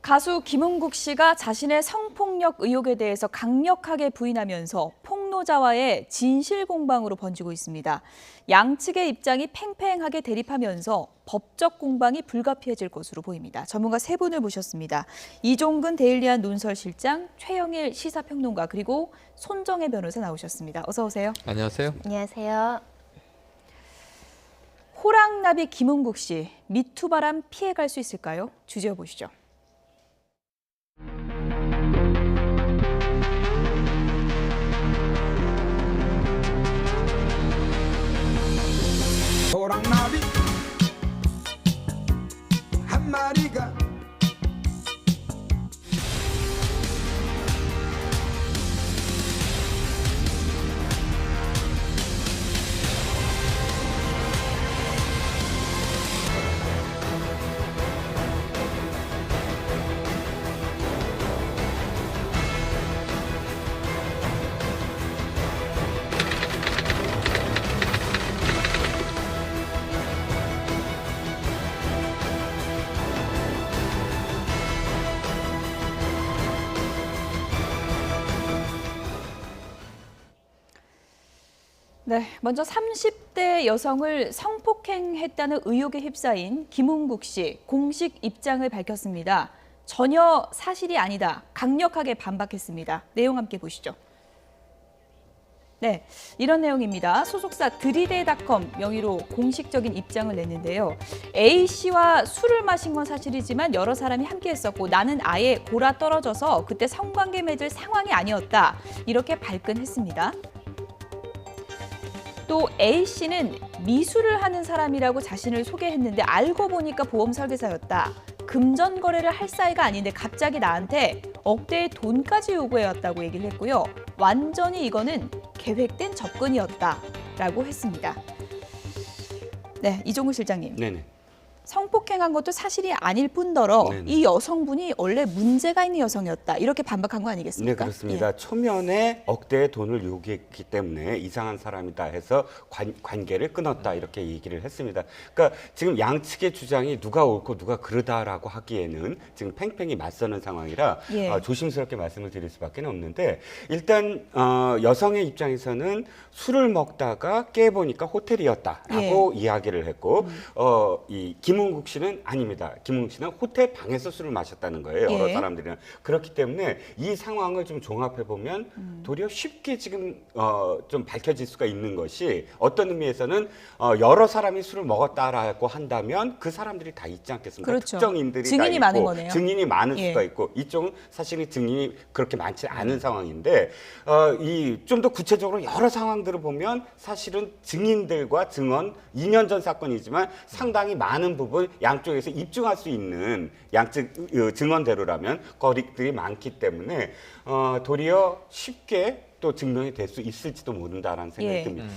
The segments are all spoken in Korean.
가수 김은국 씨가 자신의 성폭력 의혹에 대해서 강력하게 부인하면서 폭로자와의 진실 공방으로 번지고 있습니다. 양측의 입장이 팽팽하게 대립하면서 법적 공방이 불가피해질 것으로 보입니다. 전문가 세 분을 모셨습니다. 이종근 데일리안 논설실장, 최영일 시사평론가, 그리고 손정혜 변호사 나오셨습니다. 어서 오세요. 안녕하세요. 안녕하세요. 호랑나비 김은국 씨, 미투 바람 피해갈 수 있을까요? 주제어 보시죠. 호랑나비 한 마리가 네, 먼저 30대 여성을 성폭행했다는 의혹에 휩싸인 김은국 씨, 공식 입장을 밝혔습니다. 전혀 사실이 아니다, 강력하게 반박했습니다. 내용 함께 보시죠. 네, 이런 내용입니다. 소속사 드리데닷컴 명의로 공식적인 입장을 냈는데요. A씨와 술을 마신 건 사실이지만 여러 사람이 함께했었고 나는 아예 골아 떨어져서 그때 성관계 맺을 상황이 아니었다, 이렇게 발끈했습니다. 또 A씨는 미술을 하는 사람이라고 자신을 소개했는데 알고 보니까 보험 설계사였다. 금전 거래를 할 사이가 아닌데 갑자기 나한테 억대의 돈까지 요구해왔다고 얘기를 했고요. 완전히 이거는 계획된 접근이었다라고 했습니다. 네, 이종근 실장님. 네네. 성폭행한 것도 사실이 아닐 뿐더러 네네. 이 여성분이 원래 문제가 있는 여성이었다, 이렇게 반박한 거 아니겠습니까? 네, 그렇습니다. 초면에 억대의 돈을 요구했기 때문에 이상한 사람이다 해서 관계를 끊었다, 이렇게 얘기를 했습니다. 그러니까 지금 양측의 주장이 누가 옳고 누가 그르다라고 하기에는 지금 팽팽히 맞서는 상황이라 예. 조심스럽게 말씀을 드릴 수밖에 없는데, 일단 여성의 입장에서는 술을 먹다가 깨보니까 호텔이었다라고 이야기를 했고, 이 김은국 씨는 아닙니다. 김은국 씨는 호텔 방에서 술을 마셨다는 거예요. 여러 예. 사람들이랑. 그렇기 때문에 이 상황을 좀 종합해 보면 도리어 쉽게 지금 좀 밝혀질 수가 있는 것이, 어떤 의미에서는 여러 사람이 술을 먹었다라고 한다면 그 사람들이 다 있지 않겠습니까? 그렇죠. 특정인들이 증인이 다 많은 있고 거네요. 증인이 많을 예. 수가 있고, 이쪽은 사실은 증인이 그렇게 많지 않은 상황인데, 이 좀 더 구체적으로 여러 상황들을 보면 사실은 증인들과 증언, 2년 전 사건이지만 상당히 많은 부분 양쪽에서 입증할 수 있는 양측 증언대로라면 거리들이 많기 때문에 도리어 쉽게 또 증명이 될 수 있을지도 모른다라는 생각이 예. 듭니다.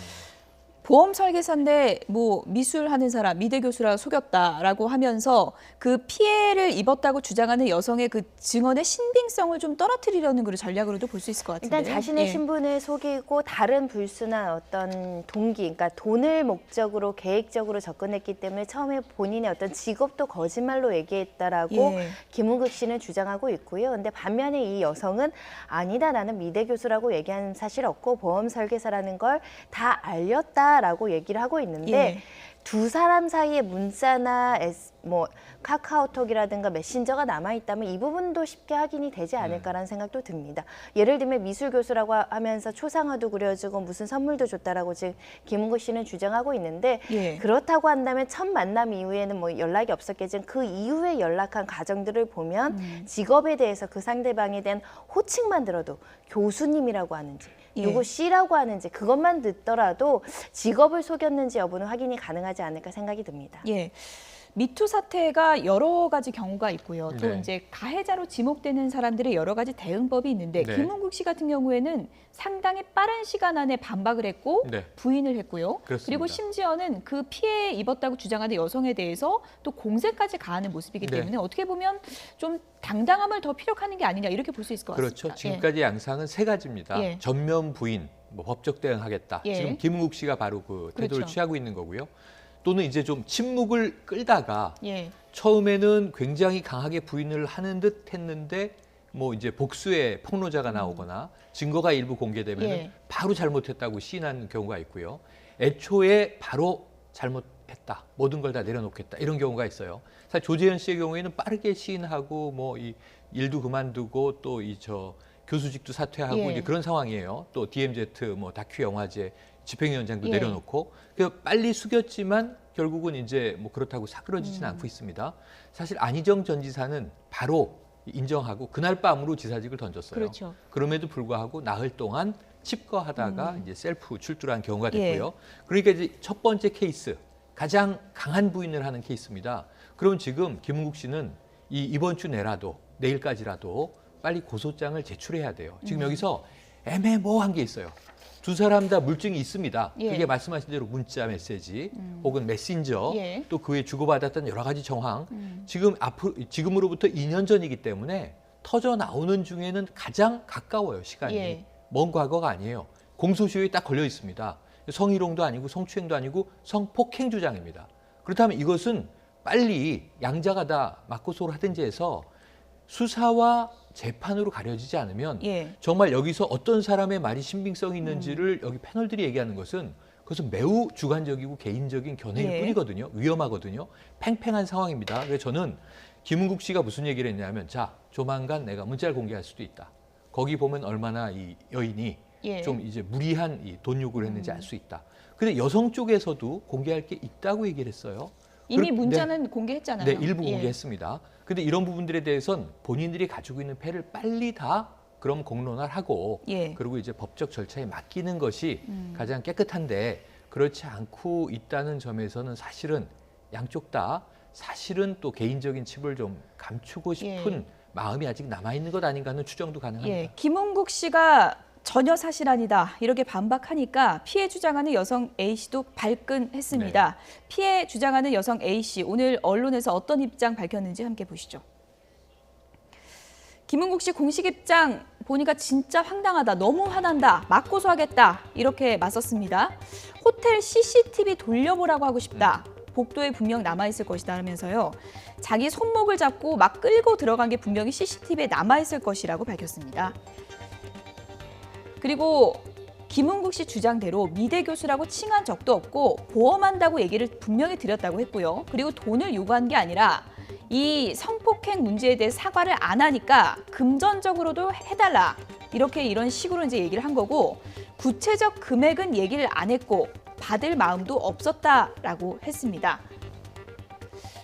보험 설계사인데 뭐 미술하는 사람, 미대 교수라 속였다라고 하면서 그 피해를 입었다고 주장하는 여성의 그 증언의 신빙성을 좀 떨어뜨리려는 그런 전략으로도 볼 수 있을 것 같은데요. 일단 자신의 신분을 속이고 다른 불순한 어떤 동기, 그러니까 돈을 목적으로 계획적으로 접근했기 때문에 처음에 본인의 어떤 직업도 거짓말로 얘기했다라고 예. 김은국 씨는 주장하고 있고요. 근데 반면에 이 여성은 아니다, 나는 미대 교수라고 얘기한 사실 없고 보험 설계사라는 걸 다 알렸다라고 얘기를 하고 있는데, 예. 두 사람 사이에 문자나 카카오톡이라든가 메신저가 남아있다면 이 부분도 쉽게 확인이 되지 않을까라는 생각도 듭니다. 예를 들면 미술 교수라고 하면서 초상화도 그려주고 무슨 선물도 줬다라고 지금 김은국 씨는 주장하고 있는데, 예. 그렇다고 한다면 첫 만남 이후에는 뭐 연락이 없었겠지만 그 이후에 연락한 과정들을 보면 직업에 대해서 그 상대방에 대한 호칭만 들어도 교수님이라고 하는지 예. 누구 씨라고 하는지 그것만 듣더라도 직업을 속였는지 여부는 확인이 가능하지 않을까 생각이 듭니다. 예. 미투 사태가 여러 가지 경우가 있고요. 또 네. 이제 가해자로 지목되는 사람들의 여러 가지 대응법이 있는데 네. 김은국 씨 같은 경우에는 상당히 빠른 시간 안에 반박을 했고 네. 부인을 했고요. 그렇습니다. 그리고 심지어는 그 피해 입었다고 주장하는 여성에 대해서 또 공세까지 가하는 모습이기 네. 때문에 어떻게 보면 좀 당당함을 더 피력하는 게 아니냐, 이렇게 볼 수 있을 것 같습니다. 그렇죠. 지금까지 양상은 세 가지입니다. 예. 전면 부인, 뭐 법적 대응하겠다. 예. 지금 김은국 씨가 바로 그 태도를 그렇죠. 취하고 있는 거고요. 또는 이제 좀 침묵을 끌다가 예. 처음에는 굉장히 강하게 부인을 하는 듯 했는데 뭐 이제 복수의 폭로자가 나오거나 증거가 일부 공개되면 예. 바로 잘못했다고 시인하는 경우가 있고요. 애초에 바로 잘못했다. 모든 걸 다 내려놓겠다. 이런 경우가 있어요. 사실 조재현 씨의 경우에는 빠르게 시인하고 뭐 이 일도 그만두고 또 이 저 교수직도 사퇴하고 예. 이제 그런 상황이에요. 또 DMZ 뭐 다큐 영화제 집행위원장도 예. 내려놓고 그래서 빨리 숙였지만 결국은 이제 뭐 그렇다고 사그러지진 않고 있습니다. 사실 안희정 전 지사는 바로 인정하고 그날 밤으로 지사직을 던졌어요. 그렇죠. 그럼에도 불구하고 나흘 동안 칩거하다가 이제 셀프 출두한 경우가 예. 됐고요. 그러니까 이제 첫 번째 케이스 가장 강한 부인을 하는 케이스입니다. 그럼 지금 김은국 씨는 이번 주 내라도 내일까지라도 빨리 고소장을 제출해야 돼요. 지금 여기서 애매모호한 게 있어요. 두 사람 다 물증이 있습니다. 예. 그게 말씀하신 대로 문자 메시지 혹은 메신저 예. 또 그 외에 주고받았던 여러 가지 정황 지금으로부터 2년 전이기 때문에 터져 나오는 중에는 가장 가까워요. 시간이. 예. 먼 과거가 아니에요. 공소시효에 딱 걸려 있습니다. 성희롱도 아니고 성추행도 아니고 성폭행 주장입니다. 그렇다면 이것은 빨리 양자가 다 맞고소를 하든지 해서 수사와 재판으로 가려지지 않으면 예. 정말 여기서 어떤 사람의 말이 신빙성이 있는지를 여기 패널들이 얘기하는 것은 그것은 매우 주관적이고 개인적인 견해일 예. 뿐이거든요. 위험하거든요. 팽팽한 상황입니다. 그래서 저는 김은국 씨가 무슨 얘기를 했냐면 자, 조만간 내가 문자를 공개할 수도 있다. 거기 보면 얼마나 이 여인이 예. 좀 이제 무리한 이 돈 요구를 했는지 알 수 있다. 근데 여성 쪽에서도 공개할 게 있다고 얘기를 했어요. 이미 네. 문자는 공개했잖아요. 네, 일부 예. 공개했습니다. 근데 이런 부분들에 대해선 본인들이 가지고 있는 패를 빨리 다 그럼 공론화하고 예. 그리고 이제 법적 절차에 맡기는 것이 가장 깨끗한데 그렇지 않고 있다는 점에서는 사실은 양쪽 다 사실은 또 개인적인 칩을 좀 감추고 싶은 예. 마음이 아직 남아 있는 것 아닌가 하는 추정도 가능합니다. 예, 김은국 씨가 전혀 사실 아니다 이렇게 반박하니까 피해 주장하는 여성 A 씨도 발끈했습니다. 피해 주장하는 여성 A 씨 오늘 언론에서 어떤 입장 밝혔는지 함께 보시죠. 김은국 씨 공식 입장 보니까 진짜 황당하다, 너무 화난다, 맞고소하겠다 이렇게 맞섰습니다. 호텔 CCTV 돌려보라고 하고 싶다. 복도에 분명 남아있을 것이다 하면서요. 자기 손목을 잡고 막 끌고 들어간 게 분명히 CCTV에 남아있을 것이라고 밝혔습니다. 그리고 김은국 씨 주장대로 미대 교수라고 칭한 적도 없고 보험한다고 얘기를 분명히 드렸다고 했고요. 그리고 돈을 요구한 게 아니라 이 성폭행 문제에 대해 사과를 안 하니까 금전적으로도 해달라. 이런 식으로 이제 얘기를 한 거고 구체적 금액은 얘기를 안 했고 받을 마음도 없었다라고 했습니다.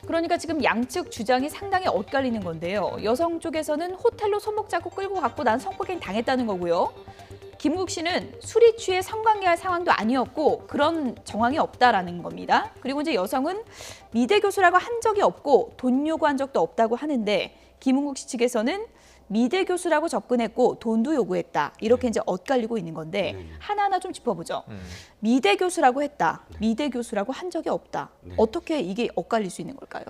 그러니까 지금 양측 주장이 상당히 엇갈리는 건데요. 여성 쪽에서는 호텔로 손목 잡고 끌고 갔고 난 성폭행 당했다는 거고요. 김은국 씨는 술이 취해 성관계할 상황도 아니었고 그런 정황이 없다라는 겁니다. 그리고 이제 여성은 미대 교수라고 한 적이 없고 돈 요구한 적도 없다고 하는데 김은국 씨 측에서는 미대 교수라고 접근했고 돈도 요구했다. 이렇게 이제 엇갈리고 있는 건데 하나하나 좀 짚어보죠. 미대 교수라고 했다. 미대 교수라고 한 적이 없다. 어떻게 이게 엇갈릴 수 있는 걸까요?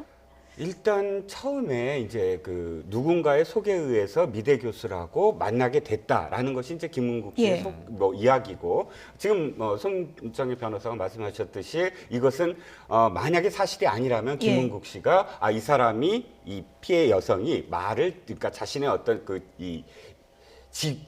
일단 처음에 이제 그 누군가의 소개에 의해서 미대 교수라고 만나게 됐다라는 것이 이제 김은국 씨의 예. 이야기고 지금 손정혜 변호사가 말씀하셨듯이 이것은 만약에 사실이 아니라면 김은국 씨가 이 사람이 이 피해 여성이 말을 그러니까 자신의 어떤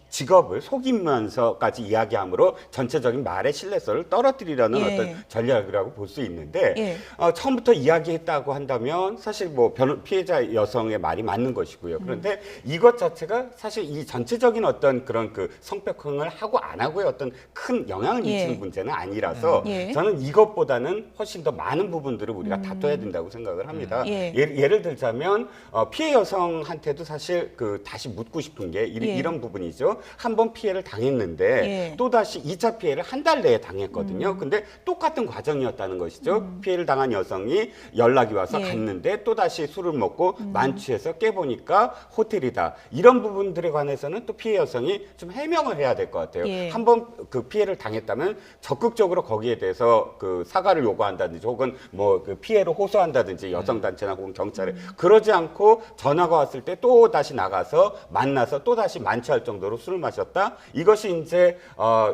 직업을 속이면서까지 이야기함으로 전체적인 말의 신뢰성을 떨어뜨리려는 어떤 전략이라고 볼 수 있는데 처음부터 이야기했다고 한다면 사실 뭐 피해자 여성의 말이 맞는 것이고요. 그런데 이것 자체가 사실 이 전체적인 어떤 그런 그 성폭행을 하고 안 하고의 어떤 큰 영향을 미치는 문제는 아니라서 저는 이것보다는 훨씬 더 많은 부분들을 우리가 다퉈야 된다고 생각을 합니다. 예를 들자면 피해 여성한테도 사실 다시 묻고 싶은 게 이런 부분. 이죠. 한 번 피해를 당했는데 또다시 2차 피해를 한 달 내에 당했거든요. 근데 똑같은 과정이었다는 것이죠. 피해를 당한 여성이 연락이 와서 갔는데 또다시 술을 먹고 만취해서 깨보니까 호텔이다. 이런 부분들에 관해서는 또 피해 여성이 좀 해명을 해야 될 것 같아요. 한 번 그 피해를 당했다면 적극적으로 거기에 대해서 그 사과를 요구한다든지 혹은 뭐 그 피해를 호소한다든지 여성단체나 혹은 경찰에 그러지 않고 전화가 왔을 때 또 다시 나가서 만나서 또 다시 만취할 정도로 술을 마셨다. 이것이 이제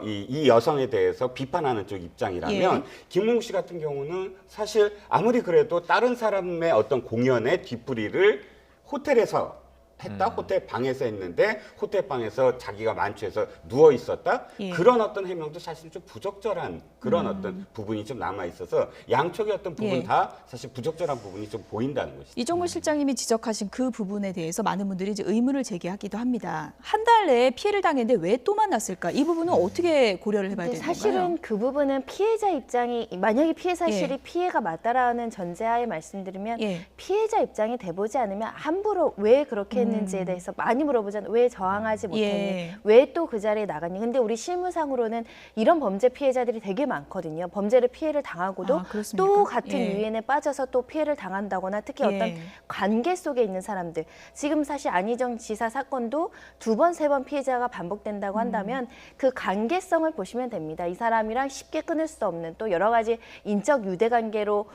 이 여성에 대해서 비판하는 쪽 입장이라면 예. 김웅 씨 같은 경우는 사실 아무리 그래도 다른 사람의 어떤 공연의 뒤풀이를 호텔에서 했다. 호텔 방에서 했는데 호텔 방에서 자기가 만취해서 누워 있었다. 예. 그런 어떤 해명도 사실 좀 부적절한 그런 어떤 부분이 좀 남아 있어서 양쪽의 어떤 부분 예. 다 사실 부적절한 부분이 좀 보인다는 것이죠. 이종무 실장님이 지적하신 그 부분에 대해서 많은 분들이 이제 의문을 제기하기도 합니다. 한 달 내에 피해를 당했는데 왜 또 만났을까? 이 부분은 어떻게 고려를 해봐야 근데 되는 사실은 건가요? 그 부분은 피해자 입장이 만약에 피해 사실이 예. 피해가 맞다라는 전제하에 말씀드리면 예. 피해자 입장이 돼보지 않으면 함부로 왜 그렇게 했는지에 대해서 많이 물어보잖아요. 왜 저항하지 못했니? 예. 왜 또 그 자리에 나갔니? 근데 우리 실무상으로는 이런 범죄 피해자들이 되게 많거든요. 범죄를 피해를 당하고도 아, 그렇습니까? 또 같은 예. 유인에 빠져서 또 피해를 당한다거나 특히 어떤 예. 관계 속에 있는 사람들. 지금 사실 안희정 지사 사건도 2번, 3번 피해자가 반복된다고 한다면 그 관계성을 보시면 됩니다. 이 사람이랑 쉽게 끊을 수 없는 또 여러 가지 인적 유대 관계로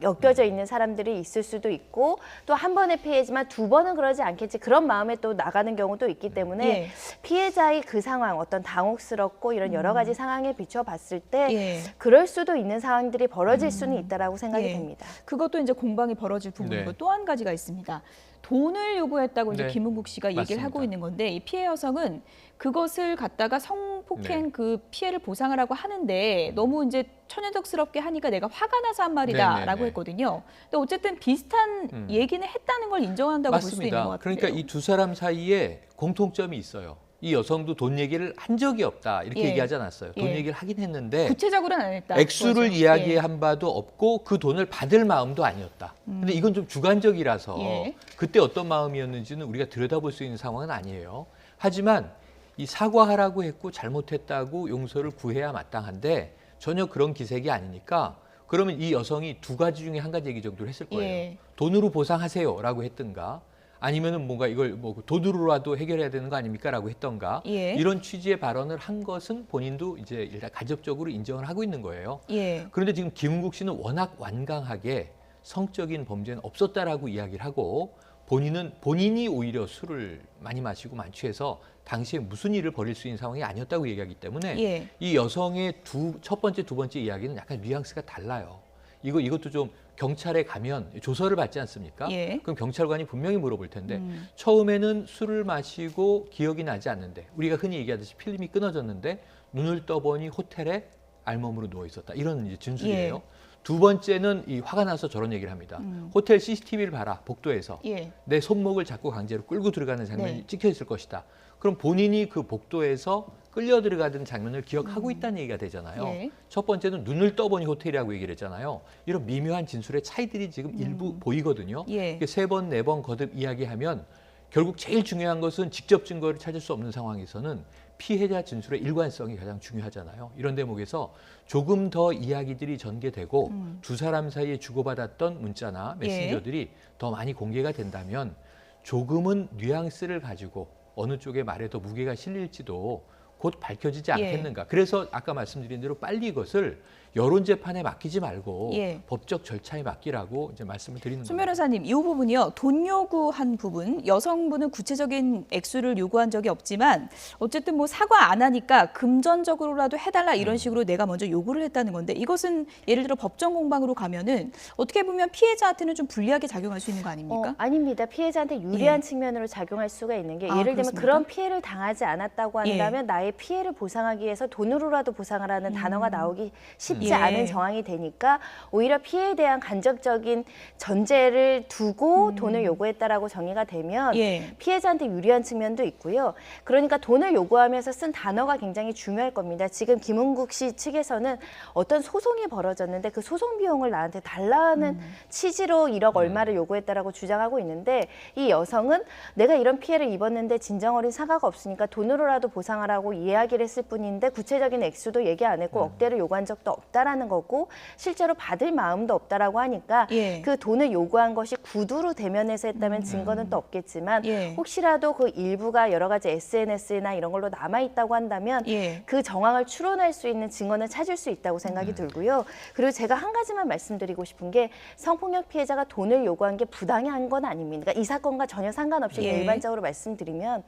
엮여져 있는 사람들이 있을 수도 있고 또 한 번의 피해지만 2번은 그러지 않겠지 그런 마음에 또 나가는 경우도 있기 때문에 예. 피해자의 그 상황 어떤 당혹스럽고 이런 여러 가지 상황에 비춰봤을 때 예. 그럴 수도 있는 상황들이 벌어질 수는 있다라고 생각이 예. 됩니다. 그것도 이제 공방이 벌어질 부분이고 네. 또 한 가지가 있습니다. 돈을 요구했다고 이제 네. 김은국 씨가 얘기를 맞습니다. 하고 있는 건데 이 피해 여성은 그것을 갖다가 성폭행 네. 그 피해를 보상을 하고 하는데 너무 이제 천연덕스럽게 하니까 내가 화가 나서 한 말이다라고 네네네. 했거든요. 근데 어쨌든 비슷한 얘기는 했다는 걸 인정한다고 볼 수도 있는 것 맞습니다. 같아요. 그러니까 이 두 사람 사이에 공통점이 있어요. 이 여성도 돈 얘기를 한 적이 없다 이렇게 예. 얘기하지 않았어요. 돈 예. 얘기를 하긴 했는데 구체적으로는 안 했다. 액수를 그거죠. 이야기한 바도 없고 그 돈을 받을 마음도 아니었다. 근데 이건 좀 주관적이라서 예. 그때 어떤 마음이었는지는 우리가 들여다볼 수 있는 상황은 아니에요. 하지만 이 사과하라고 했고 잘못했다고 용서를 구해야 마땅한데 전혀 그런 기색이 아니니까 그러면 이 여성이 두 가지 중에 한 가지 얘기 정도를 했을 거예요. 예. 돈으로 보상하세요라고 했든가 아니면은 뭔가 이걸 뭐 돈으로라도 해결해야 되는 거 아닙니까라고 했던가 예. 이런 취지의 발언을 한 것은 본인도 이제 일단 간접적으로 인정을 하고 있는 거예요. 예. 그런데 지금 김은국 씨는 워낙 완강하게 성적인 범죄는 없었다라고 이야기를 하고 본인이 오히려 술을 많이 마시고 만취해서 당시에 무슨 일을 벌일 수 있는 상황이 아니었다고 얘기하기 때문에 예. 이 여성의 첫 번째, 두 번째 이야기는 약간 뉘앙스가 달라요. 이것도 좀 경찰에 가면 조서를 받지 않습니까? 예. 그럼 경찰관이 분명히 물어볼 텐데 처음에는 술을 마시고 기억이 나지 않는데 우리가 흔히 얘기하듯이 필름이 끊어졌는데 눈을 떠보니 호텔에 알몸으로 누워 있었다. 이런 이제 진술이에요. 예. 두 번째는 이 화가 나서 저런 얘기를 합니다. 호텔 CCTV를 봐라. 복도에서 예. 내 손목을 잡고 강제로 끌고 들어가는 장면이 네. 찍혀 있을 것이다. 그럼 본인이 그 복도에서 끌려 들어가던 장면을 기억하고 있다는 얘기가 되잖아요. 예. 첫 번째는 눈을 떠보니 호텔이라고 얘기를 했잖아요. 이런 미묘한 진술의 차이들이 지금 일부 보이거든요. 예. 세 번, 네 번 거듭 이야기하면 결국 제일 중요한 것은 직접 증거를 찾을 수 없는 상황에서는 피해자 진술의 일관성이 가장 중요하잖아요. 이런 대목에서 조금 더 이야기들이 전개되고 두 사람 사이에 주고받았던 문자나 메신저들이 더 많이 공개가 된다면 조금은 뉘앙스를 가지고 어느 쪽의 말에 더 무게가 실릴지도 곧 밝혀지지 않겠는가. 그래서 아까 말씀드린 대로 빨리 이것을 여론 재판에 맡기지 말고 예. 법적 절차에 맡기라고 이제 말씀을 드리는 손 겁니다. 변호사님, 이 부분이요. 돈 요구한 부분, 여성분은 구체적인 액수를 요구한 적이 없지만 어쨌든 뭐 사과 안 하니까 금전적으로라도 해달라 이런 식으로 내가 먼저 요구를 했다는 건데 이것은 예를 들어 법정 공방으로 가면은 어떻게 보면 피해자한테는 좀 불리하게 작용할 수 있는 거 아닙니까? 아닙니다. 피해자한테 유리한 예. 측면으로 작용할 수가 있는 게 아, 예를 들면 그렇습니까? 그런 피해를 당하지 않았다고 예. 한다면 나의 피해를 보상하기 위해서 돈으로라도 보상을 하는 단어가 나오기 쉽지 예. 않은 정황이 되니까 오히려 피해에 대한 간접적인 전제를 두고 돈을 요구했다라고 정의가 되면 예. 피해자한테 유리한 측면도 있고요. 그러니까 돈을 요구하면서 쓴 단어가 굉장히 중요할 겁니다. 지금 김은국 씨 측에서는 어떤 소송이 벌어졌는데 그 소송 비용을 나한테 달라는 취지로 1억 얼마를 요구했다라고 주장하고 있는데 이 여성은 내가 이런 피해를 입었는데 진정어린 사과가 없으니까 돈으로라도 보상하라고 이야기를 했을 뿐인데 구체적인 액수도 얘기 안 했고 억대를 요구한 적도 없다라는 거고 실제로 받을 마음도 없다라고 하니까 예. 그 돈을 요구한 것이 구두로 대면해서 했다면 증거는 또 없겠지만 예. 혹시라도 그 일부가 여러 가지 SNS나 이런 걸로 남아 있다고 한다면 예. 그 정황을 추론할 수 있는 증거는 찾을 수 있다고 생각이 들고요. 그리고 제가 한 가지만 말씀드리고 싶은 게 성폭력 피해자가 돈을 요구한 게 부당한 건 아닙니다. 그러니까 이 사건과 전혀 상관없이 예. 일반적으로 말씀드리면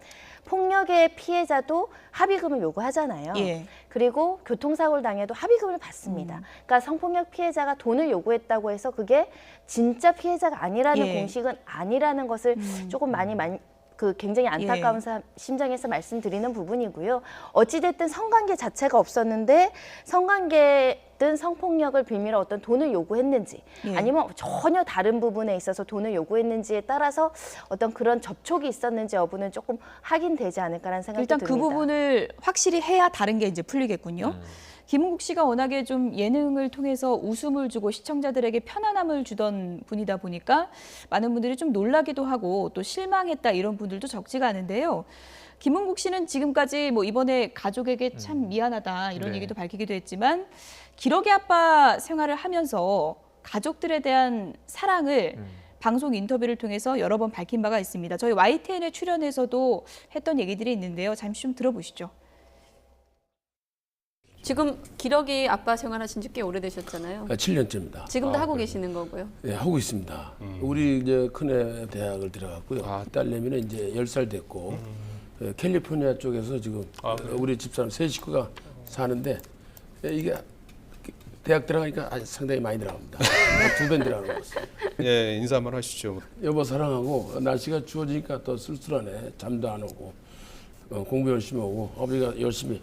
폭력의 피해자도 합의금을 요구하잖아요. 예. 그리고 교통사고를 당해도 합의금을 받습니다. 그러니까 성폭력 피해자가 돈을 요구했다고 해서 그게 진짜 피해자가 아니라는 예. 공식은 아니라는 것을 조금 많이 굉장히 안타까운 심정에서 말씀드리는 부분이고요. 어찌됐든 성관계 자체가 없었는데 성관계든 성폭력을 빌미로 어떤 돈을 요구했는지 예. 아니면 전혀 다른 부분에 있어서 돈을 요구했는지에 따라서 어떤 그런 접촉이 있었는지 여부는 조금 확인되지 않을까라는 생각이 일단 듭니다. 그 부분을 확실히 해야 다른 게 이제 풀리겠군요. 김은국 씨가 워낙에 좀 예능을 통해서 웃음을 주고 시청자들에게 편안함을 주던 분이다 보니까 많은 분들이 좀 놀라기도 하고 또 실망했다 이런 분들도 적지가 않은데요. 김은국 씨는 지금까지 뭐 이번에 가족에게 참 미안하다 이런 네. 얘기도 밝히기도 했지만 기러기 아빠 생활을 하면서 가족들에 대한 사랑을 방송 인터뷰를 통해서 여러 번 밝힌 바가 있습니다. 저희 YTN에 출연해서도 했던 얘기들이 있는데요. 잠시 좀 들어보시죠. 지금 기러기 아빠 생활하신 지 꽤 오래되셨잖아요. 7년째입니다. 지금도 하고 계시는 거고요. 네, 하고 있습니다. 우리 이제 큰애 대학을 들어갔고요. 딸내미는 이제 10살 됐고 캘리포니아 쪽에서 지금 우리 집사람 세 식구가 사는데 이게 대학 들어가니까 상당히 많이 들어갑니다. 2배 들어가는 것 같습니다. 예, 인사 한번 하시죠. 여보 사랑하고 날씨가 추워지니까 더 쓸쓸하네. 잠도 안 오고 공부 열심히 하고 아버지가 열심히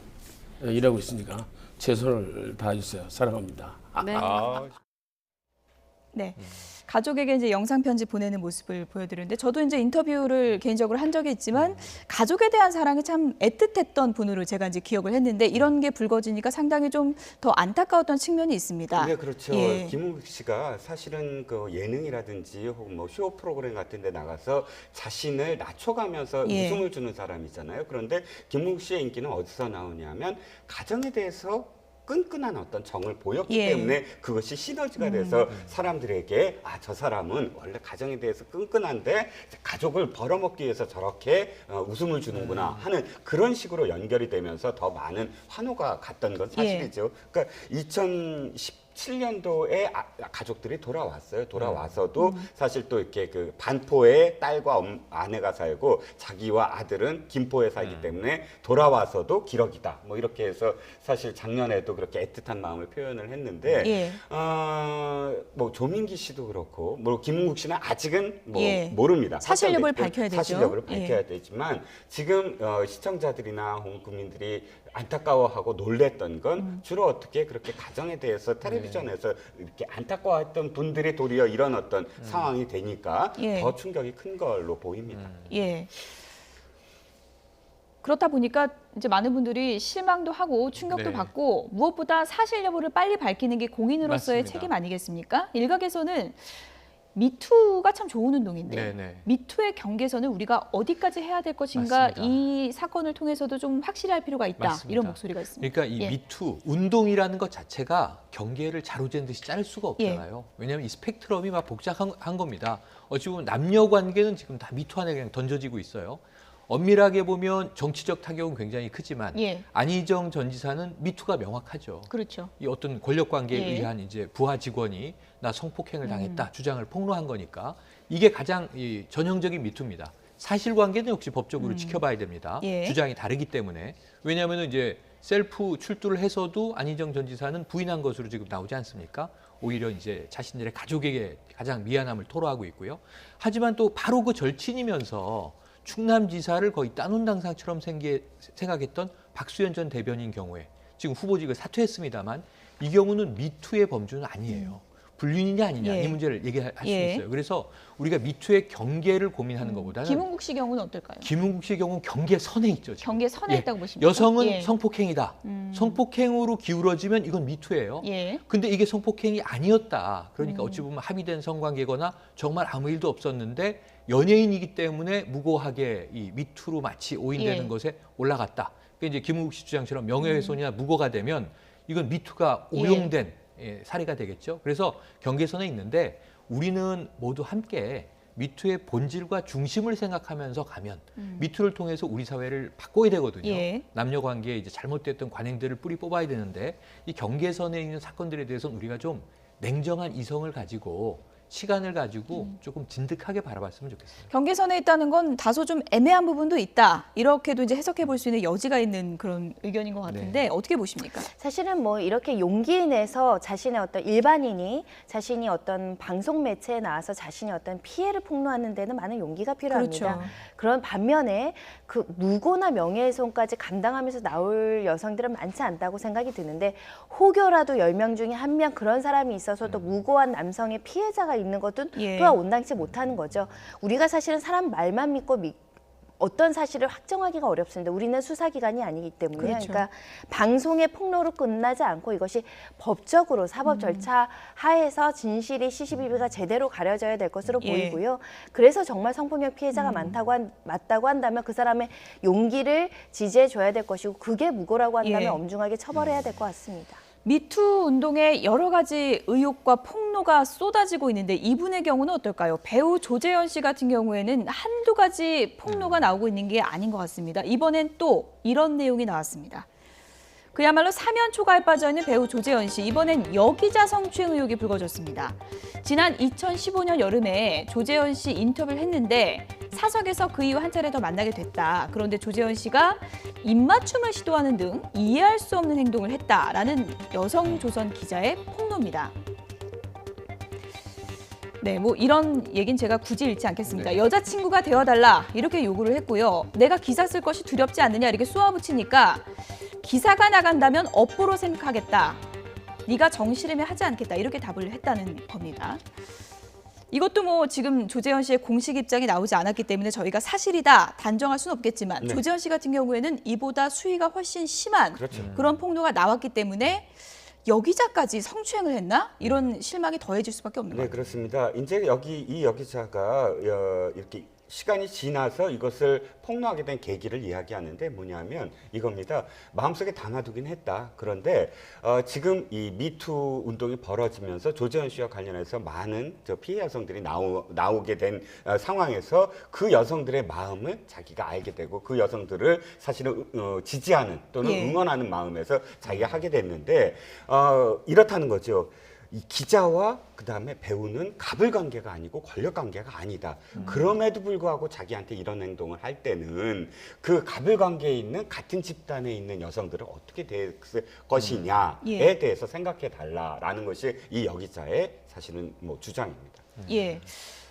일하고 있으니까 최선을 다해주세요. 사랑합니다. 네. 네. 가족에게 이제 영상 편지 보내는 모습을 보여드렸는데 저도 이제 인터뷰를 개인적으로 한 적이 있지만 가족에 대한 사랑이 참 애틋했던 분으로 제가 이제 기억을 했는데 이런 게 불거지니까 상당히 좀 더 안타까웠던 측면이 있습니다. 네, 그렇죠. 예. 김은국 씨가 사실은 그 예능이라든지 혹은 뭐 쇼 프로그램 같은 데 나가서 자신을 낮춰가면서 예. 웃음을 주는 사람이잖아요. 그런데 김은국 씨의 인기는 어디서 나오냐면 가정에 대해서 끈끈한 어떤 정을 보였기 예. 때문에 그것이 시너지가 돼서 사람들에게 저 사람은 원래 가정에 대해서 끈끈한데 가족을 벌어먹기 위해서 저렇게 웃음을 주는구나 하는 그런 식으로 연결이 되면서 더 많은 환호가 갔던 건 사실이죠. 그러니까 2017년도에 가족들이 돌아왔어요. 돌아와서도 사실 또 이렇게 그 반포에 딸과 아내가 살고 자기와 아들은 김포에 살기 때문에 돌아와서도 기러기다. 뭐 이렇게 해서 사실 작년에도 그렇게 애틋한 마음을 표현을 했는데 예. 뭐 조민기 씨도 그렇고 뭐 김은국 씨는 아직은 뭐 예. 모릅니다. 사실 여부를 확정됐고 밝혀야 되죠. 사실 여부를 예. 밝혀야 되지만 지금 시청자들이나 혹은 국민들이 안타까워하고 놀랬던 건 주로 어떻게 그렇게 가정에 대해서 텔레비전에서 이렇게 안타까워했던 분들이 도리어 이런 어떤 상황이 되니까 예. 더 충격이 큰 걸로 보입니다. 예. 그렇다 보니까 이제 많은 분들이 실망도 하고 충격도 네. 받고 무엇보다 사실 여부를 빨리 밝히는 게 공인으로서의 맞습니다. 책임 아니겠습니까? 일각에서는 미투가 참 좋은 운동인데 네네. 미투의 경계선을 우리가 어디까지 해야 될 것인가 맞습니다. 이 사건을 통해서도 좀 확실히 할 필요가 있다. 맞습니다. 이런 목소리가 있습니다. 그러니까 이 예. 미투 운동이라는 것 자체가 경계를 자로잰 듯이 자를 수가 없잖아요. 왜냐하면 이 스펙트럼이 막 복잡한 겁니다. 어찌 보면 남녀 관계는 지금 다 미투 안에 그냥 던져지고 있어요. 엄밀하게 보면 정치적 타격은 굉장히 크지만 예. 안희정 전 지사는 미투가 명확하죠. 그렇죠. 이 어떤 권력 관계에 예. 의한 이제 부하 직원이 나 성폭행을 당했다 주장을 폭로한 거니까 이게 가장 이 전형적인 미투입니다. 사실관계는 역시 법적으로 지켜봐야 됩니다. 예. 주장이 다르기 때문에 왜냐하면 이제 셀프 출두를 해서도 안희정 전 지사는 부인한 것으로 지금 나오지 않습니까? 오히려 이제 자신들의 가족에게 가장 미안함을 토로하고 있고요. 하지만 또 바로 그 절친이면서 충남지사를 거의 따논당상처럼 생각했던 박수현 전 대변인 경우에 지금 후보직을 사퇴했습니다만 이 경우는 미투의 범주는 아니에요. 불륜이냐 아니냐 예. 이 문제를 얘기할 수 예. 있어요. 그래서 우리가 미투의 경계를 고민하는 것보다는 김은국 씨 경우는 어떨까요? 김은국 씨의 경우는 경계선에 있죠. 지금. 경계선에 예. 있다고 보십니까? 여성은 예. 성폭행이다. 성폭행으로 기울어지면 이건 미투예요. 예. 근데 이게 성폭행이 아니었다. 그러니까 어찌 보면 합의된 성관계거나 정말 아무 일도 없었는데 연예인이기 때문에 무고하게 이 미투로 마치 오인되는 예. 것에 올라갔다. 그러니까 이제 김은국 씨 주장처럼 명예훼손이나 무고가 되면 이건 미투가 오용된 사례가 되겠죠. 그래서 경계선에 있는데 우리는 모두 함께 미투의 본질과 중심을 생각하면서 가면 미투를 통해서 우리 사회를 바꿔야 되거든요. 예. 남녀 관계에 이제 잘못됐던 관행들을 뿌리 뽑아야 되는데 이 경계선에 있는 사건들에 대해서는 우리가 좀 냉정한 이성을 가지고 시간을 가지고 조금 진득하게 바라봤으면 좋겠어요. 경계선에 있다는 건 다소 좀 애매한 부분도 있다. 이렇게도 이제 해석해 볼 수 있는 여지가 있는 그런 의견인 것 같은데 어떻게 보십니까? 사실은 뭐 이렇게 용기 내서 자신의 어떤 일반인이 자신이 어떤 방송 매체에 나와서 자신이 어떤 피해를 폭로하는 데는 많은 용기가 필요합니다. 그렇죠. 그런 반면에 그 무고나 명예훼손까지 감당하면서 나올 여성들은 많지 않다고 생각이 드는데 혹여라도 10명 중에 1명 그런 사람이 있어서도 무고한 남성의 피해자가 있는 것은 예. 또한 온당치 못하는 거죠. 우리가 사실은 사람 말만 믿고 어떤 사실을 확정하기가 어렵습니다. 우리는 수사기관이 아니기 때문에. 그렇죠. 그러니까 방송의 폭로로 끝나지 않고 이것이 법적으로 사법 절차 하에서 진실이 CCTV가 제대로 가려져야 될 것으로 예. 보이고요. 그래서 정말 성폭력 피해자가 맞다고 한다면 그 사람의 용기를 지지해 줘야 될 것이고 그게 무고라고 한다면 예. 엄중하게 처벌해야 될 것 같습니다. 미투 운동에 여러 가지 의혹과 폭로가 쏟아지고 있는데 이분의 경우는 어떨까요? 배우 조재현 씨 같은 경우에는 한두 가지 폭로가 나오고 있는 게 아닌 것 같습니다. 이번엔 또 이런 내용이 나왔습니다. 그야말로 사면 초가에 빠져있는 배우 조재현 씨, 이번엔 여기자 성추행 의혹이 불거졌습니다. 지난 2015년 여름에 조재현 씨 인터뷰를 했는데 사석에서 그 이후 한 차례 더 만나게 됐다. 그런데 조재현 씨가 입맞춤을 시도하는 등 이해할 수 없는 행동을 했다라는 여성조선 기자의 폭로입니다. 네, 뭐 이런 얘기는 제가 굳이 읽지 않겠습니다. 네. 여자친구가 되어달라 이렇게 요구를 했고요. 내가 기사 쓸 것이 두렵지 않느냐 이렇게 쏘아붙이니까 기사가 나간다면 업보로 생각하겠다. 네가 정시름에 하지 않겠다. 이렇게 답을 했다는 겁니다. 이것도 뭐 지금 조재현 씨의 공식 입장이 나오지 않았기 때문에 저희가 사실이다 단정할 수는 없겠지만 네. 조재현 씨 같은 경우에는 이보다 수위가 훨씬 심한 그렇죠. 그런 폭로가 나왔기 때문에 여기자까지 성추행을 했나? 이런 실망이 더해질 수밖에 없는 네, 거예요. 그렇습니다. 이제 이 여기자가 이렇게 시간이 지나서 이것을 폭로하게 된 계기를 이야기하는데 뭐냐면 이겁니다. 마음속에 담아두긴 했다. 그런데 지금 이 미투 운동이 벌어지면서 조재현 씨와 관련해서 많은 피해 여성들이 나오게 된 상황에서 그 여성들의 마음을 자기가 알게 되고 그 여성들을 사실은 지지하는 또는 예. 응원하는 마음에서 자기가 하게 됐는데 이렇다는 거죠. 이 기자와 그다음에 배우는 갑을 관계가 아니고 권력 관계가 아니다. 그럼에도 불구하고 자기한테 이런 행동을 할 때는 그 갑을 관계에 있는 같은 집단에 있는 여성들은 어떻게 될 것이냐에 대해서 생각해 달라라는 것이 이 여기자의 사실은 뭐 주장입니다. 예.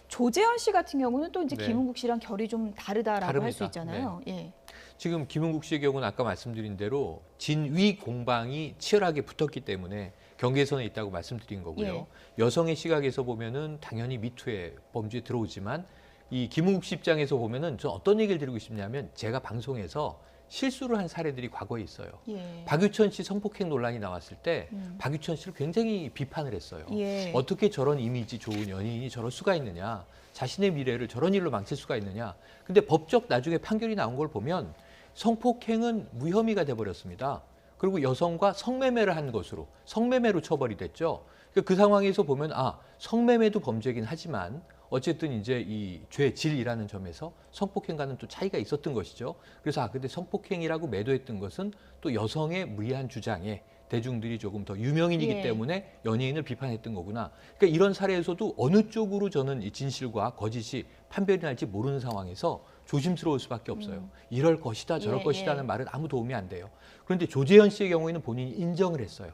조재현 씨 같은 경우는 또 이제 네. 김은국 씨랑 결이 좀 다르다라고 할 수 다릅니다. 있잖아요. 예. 지금 김은국 씨의 경우는 아까 말씀드린 대로 진위 공방이 치열하게 붙었기 때문에 경계선에 있다고 말씀드린 거고요. 예. 여성의 시각에서 보면은 당연히 미투의 범죄에 들어오지만 이 김은국 씨 입장에서 보면은 저 어떤 얘기를 드리고 싶냐면 제가 방송에서 실수를 한 사례들이 과거에 있어요. 예. 박유천 씨 성폭행 논란이 나왔을 때 박유천 씨를 굉장히 비판을 했어요. 예. 어떻게 저런 이미지 좋은 연예인이 저럴 수가 있느냐. 자신의 미래를 저런 일로 망칠 수가 있느냐. 근데 법적 나중에 판결이 나온 걸 보면 성폭행은 무혐의가 돼버렸습니다. 그리고 여성과 성매매를 한 것으로 성매매로 처벌이 됐죠. 그 상황에서 보면 성매매도 범죄긴 하지만 어쨌든 이제 이 죄 질이라는 점에서 성폭행과는 또 차이가 있었던 것이죠. 그래서 근데 성폭행이라고 매도했던 것은 또 여성의 무리한 주장에 대중들이 조금 더 유명인이기 예. 때문에 연예인을 비판했던 거구나. 그러니까 이런 사례에서도 어느 쪽으로 저는 이 진실과 거짓이 판별이 날지 모르는 상황에서 조심스러울 수밖에 없어요. 이럴 것이다 저럴 예, 것이다는 예. 말은 아무 도움이 안 돼요. 그런데 조재현 씨의 경우에는 본인이 인정을 했어요.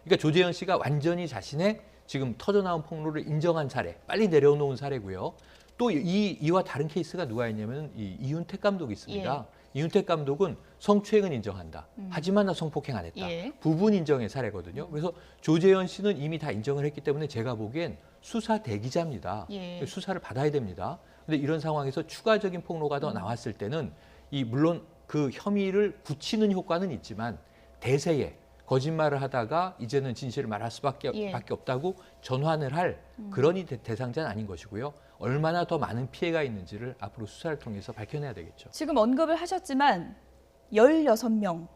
그러니까 조재현 씨가 완전히 자신의 지금 터져나온 폭로를 인정한 사례, 빨리 내려놓은 사례고요. 또 이와 다른 케이스가 누가 있냐면 이윤택 감독이 있습니다. 이윤택 감독은 성추행은 인정한다. 하지만 나 성폭행 안 했다. 예. 부분 인정의 사례거든요. 그래서 조재현 씨는 이미 다 인정을 했기 때문에 제가 보기엔 수사 대기자입니다. 예. 수사를 받아야 됩니다. 근데 이런 상황에서 추가적인 폭로가 더 나왔을 때는 물론 그 혐의를 굳히는 효과는 있지만 대세에 거짓말을 하다가 이제는 진실을 말할 수밖에 없다고 전환을 할 그런 대상자는 아닌 것이고요. 얼마나 더 많은 피해가 있는지를 앞으로 수사를 통해서 밝혀내야 되겠죠. 지금 언급을 하셨지만 16명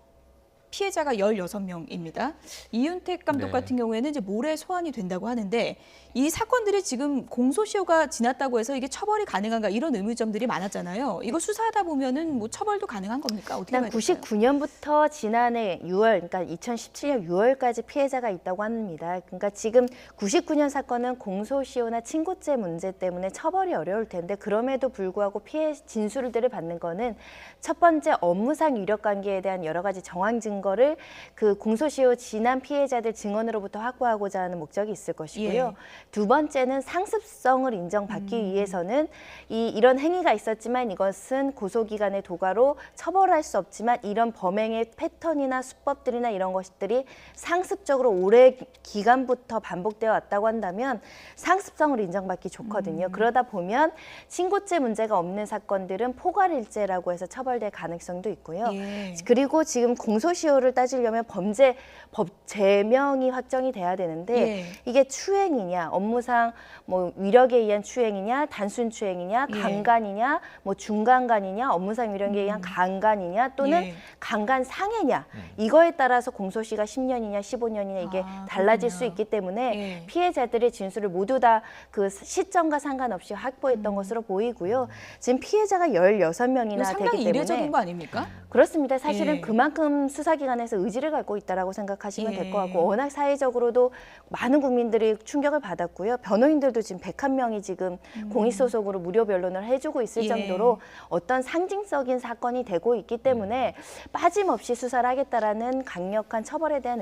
피해자가 16명입니다. 이윤택 감독 네. 같은 경우에는 이제 모레 소환이 된다고 하는데 이 사건들이 지금 공소시효가 지났다고 해서 이게 처벌이 가능한가 이런 의문점들이 많았잖아요. 이거 수사하다 보면은 뭐 처벌도 가능한 겁니까? 어떻게 일단 봐야 될까요? 99년부터 지난해 6월, 그러니까 2017년 6월까지 피해자가 있다고 합니다. 그러니까 지금 99년 사건은 공소시효나 친고죄 문제 때문에 처벌이 어려울 텐데 그럼에도 불구하고 피해 진술들을 받는 거는 첫 번째 업무상 유력 관계에 대한 여러 가지 정황 증거를 그 공소시효 지난 피해자들 증언으로부터 확보하고자 하는 목적이 있을 것이고요. 예. 두 번째는 상습성을 인정받기 위해서는 이런 행위가 있었지만 이것은 고소기관의 도가로 처벌할 수 없지만 이런 범행의 패턴이나 수법들이나 이런 것들이 상습적으로 오래 기간부터 반복되어 왔다고 한다면 상습성을 인정받기 좋거든요. 그러다 보면 친고죄 문제가 없는 사건들은 포괄일죄라고 해서 처벌될 가능성도 있고요. 예. 그리고 지금 공소시효를 따지려면 범죄 법 제명이 확정이 돼야 되는데 예. 이게 추행이냐, 업무상 뭐 위력에 의한 추행이냐, 단순 추행이냐, 예. 강간이냐, 뭐 중강간이냐, 업무상 위력에 의한 강간이냐 또는 예. 강간 상해냐 이거에 따라서 공소시가 10년이냐 15년이냐 이게 아, 달라질 그렇군요. 수 있기 때문에 예. 피해자들의 진술을 모두 다 그 시점과 상관없이 확보했던 것으로 보이고요. 지금 피해자가 이거 16명이나 상당히 되기 때문에 이례적인 거 아닙니까? 그렇습니다. 사실은 예. 그만큼 수사기관에서 의지를 갖고 있다라고 생각하시면 예. 될 것 같고 워낙 사회적으로도 많은 국민들이 충격을 받았고요. 변호인들도 지금 101명이 지금 공익소속으로 무료 변론을 해주고 있을 예. 정도로 어떤 상징적인 사건이 되고 있기 때문에 빠짐없이 수사를 하겠다라는 강력한 처벌에 대한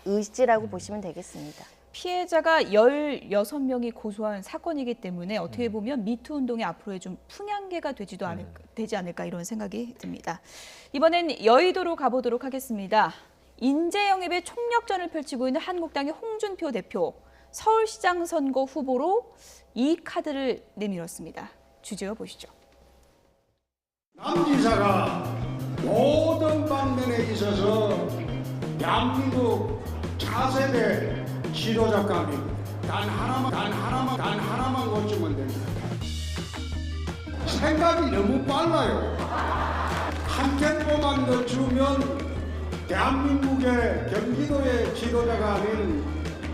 의지라고 보시면 되겠습니다. 피해자가 16명이 고소한 사건이기 때문에 어떻게 보면 미투 운동이 앞으로의 좀 풍향계가 되지 않을까 이런 생각이 듭니다. 이번엔 여의도로 가보도록 하겠습니다. 인재 영입의 총력전을 펼치고 있는 한국당의 홍준표 대표, 서울시장 선거 후보로 이 카드를 내밀었습니다. 주제어 보시죠. 남 지사가 모든 방면에 있어서 대한민국 차세대 지도자감입니다. 단 하나만 고치면 됩니다. 생각이 너무 빨라요. 한 템포만 늦추면 대한민국의 경기도의 지도자가 아닌